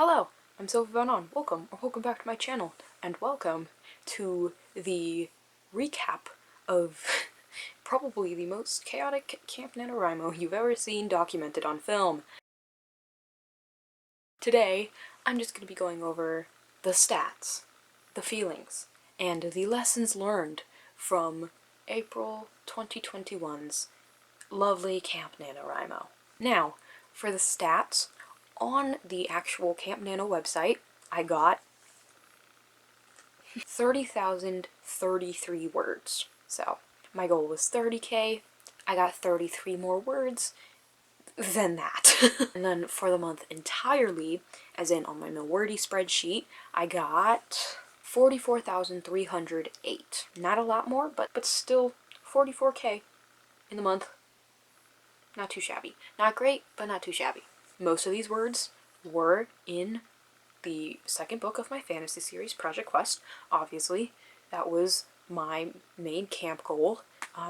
Hello, I'm Sophie. Welcome back to my channel, and welcome to the recap of probably the most chaotic Camp NaNoWriMo you've ever seen documented on film. Today, I'm just going to be going over the stats, the feelings, and the lessons learned from April 2021's lovely Camp NaNoWriMo. Now, for the stats, on the actual Camp Nano website, I got 30,033 words. So, my goal was 30k, I got 33 more words than that. And then for the month entirely, as in on my Milwordy spreadsheet, I got 44,308. Not a lot more, but still 44k in the month. Not too shabby. Not great, but not too shabby. Most of these words were in the second book of my fantasy series, Project Quest. Obviously, that was my main camp goal,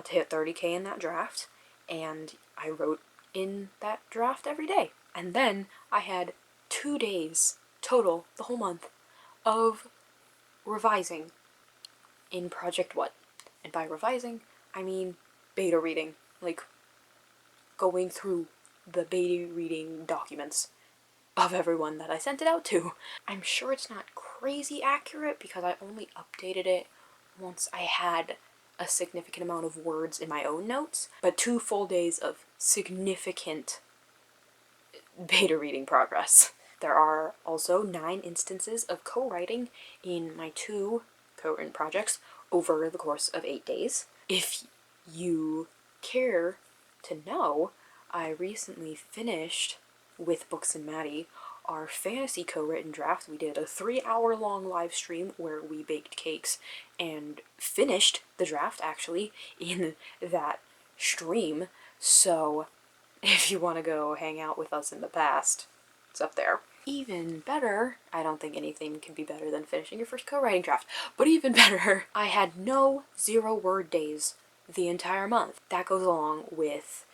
to hit 30k in that draft, and I wrote in that draft every day. And then I had 2 days total, the whole month, of revising in Project What? And by revising, I mean beta reading, like going through the beta reading documents of everyone that I sent it out to. I'm sure it's not crazy accurate because I only updated it once I had a significant amount of words in my own notes, but 2 full days of significant beta reading progress. There are also 9 instances of co-writing in my 2 co-written projects over the course of 8 days. If you care to know, I recently finished with Books and Maddie our fantasy co-written draft. We did a 3-hour-long live stream where we baked cakes and finished the draft actually in that stream. So if you want to go hang out with us in the past, it's up there. Even better, I don't think anything can be better than finishing your first co-writing draft, but even better, I had no 0-word days the entire month. That goes along with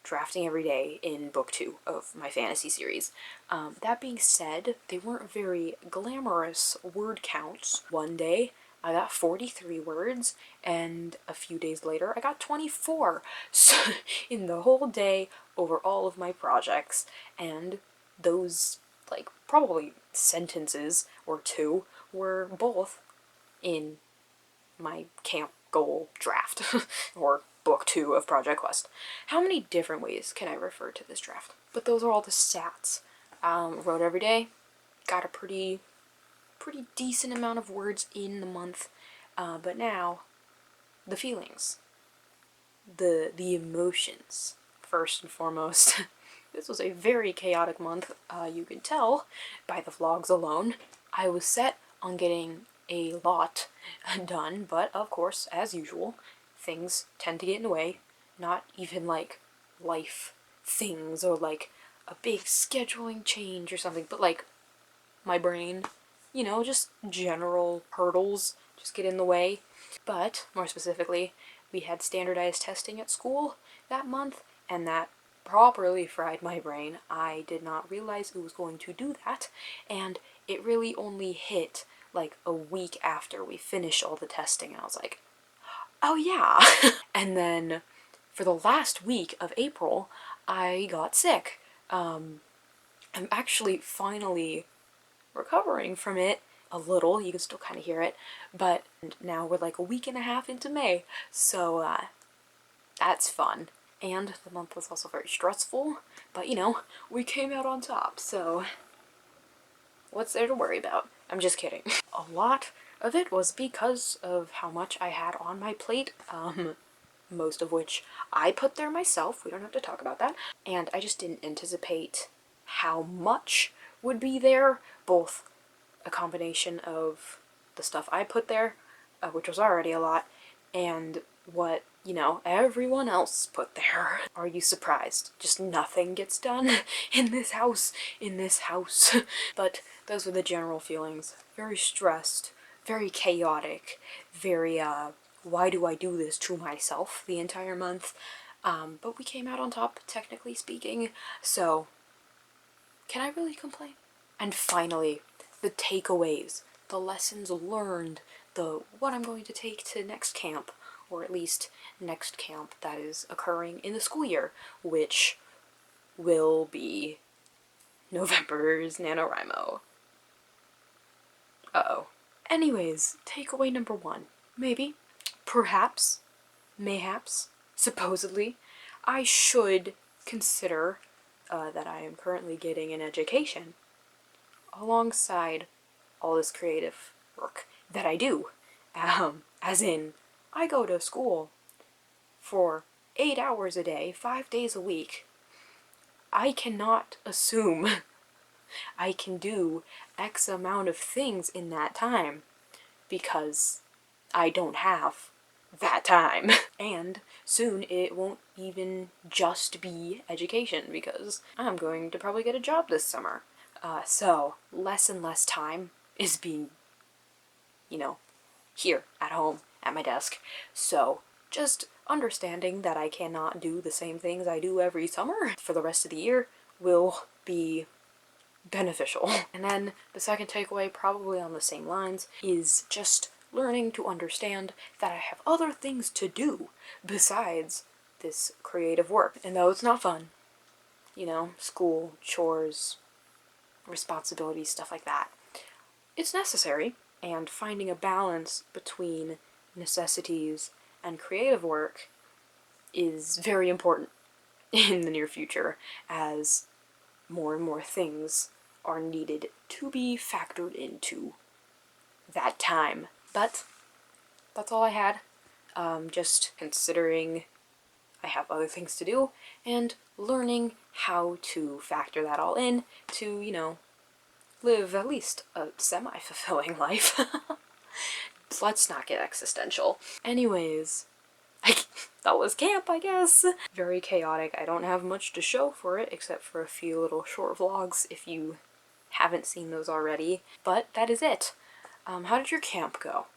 drafting every day in book 2 of my fantasy series. That being said, they weren't very glamorous word counts. One day I got 43 words, and a few days later I got 24. So in the whole day over all of my projects, and those like probably sentences or 2 were both in my camp goal draft or book 2 of Project Quest. How many different ways can I refer to this draft? But those are all the stats. Wrote every day, got a pretty decent amount of words in the month, but now the feelings, the emotions first and foremost. This was a very chaotic month, you can tell by the vlogs alone. I was set on getting a lot done, but of course, as usual, things tend to get in the way. Not even like life things or like a big scheduling change or something, but like my brain, you know, just general hurdles just get in the way. But more specifically, we had standardized testing at school that month, and that properly fried my brain. I did not realize it was going to do that, and it really only hit like a week after we finished all the testing, and I was like, oh yeah. And then for the last week of April, I got sick. I'm actually finally recovering from it a little. You can still kind of hear it, but now we're like a week and a half into May, so that's fun. And the month was also very stressful, but you know, we came out on top, so what's there to worry about? I'm just kidding. A lot of it was because of how much I had on my plate, most of which I put there myself. We don't have to talk about that. And I just didn't anticipate how much would be there, both a combination of the stuff I put there, which was already a lot, and what, you know, everyone else put there. Are you surprised? Just nothing gets done in this house, But those were the general feelings. Very stressed, very chaotic, very, why do I do this to myself the entire month? But we came out on top, technically speaking, so can I really complain? And finally, the takeaways, the lessons learned, the what I'm going to take to next camp, or at least next camp that is occurring in the school year, which will be November's NaNoWriMo. Uh-oh. Anyways, takeaway number 1. Maybe, perhaps, mayhaps, supposedly, I should consider that I am currently getting an education alongside all this creative work that I do. As in, I go to school for 8 hours a day, 5 days a week. I cannot assume I can do X amount of things in that time, because I don't have that time. And soon it won't even just be education, because I'm going to probably get a job this summer. So less and less time is being, here at home at my desk. So just understanding that I cannot do the same things I do every summer for the rest of the year will be beneficial. And then the second takeaway, probably on the same lines, is just learning to understand that I have other things to do besides this creative work. And though it's not fun, school, chores, responsibilities, stuff like that, it's necessary, and finding a balance between necessities and creative work is very important in the near future, as more and more things are needed to be factored into that time. But that's all I had. Just considering I have other things to do and learning how to factor that all in to, live at least a semi-fulfilling life. Let's not get existential. Anyways, that was camp, I guess. Very chaotic. I don't have much to show for it except for a few little short vlogs if you haven't seen those already. But that is it. How did your camp go?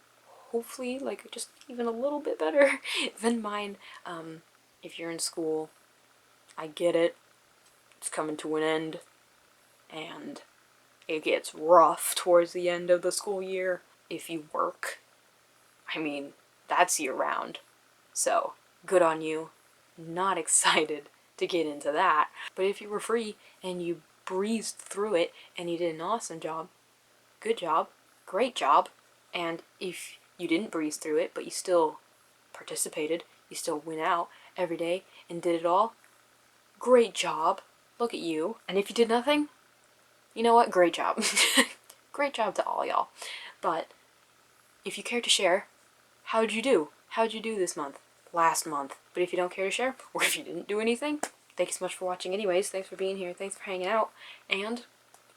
Hopefully, just even a little bit better than mine. If you're in school, I get it. It's coming to an end. And it gets rough towards the end of the school year. If you work, that's year-round. So, good on you. Not excited to get into that. But if you were free and you breezed through it and you did an awesome job, good job, great job. And if you didn't breeze through it, but you still participated, you still went out every day and did it all, great job. Look at you. And if you did nothing, you know what? Great job. Great job to all y'all. But if you care to share, how'd you do? How'd you do this month? Last month? But if you don't care to share, or if you didn't do anything, thank you so much for watching anyways. Thanks for being here. Thanks for hanging out. And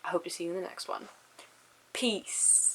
I hope to see you in the next one. Peace.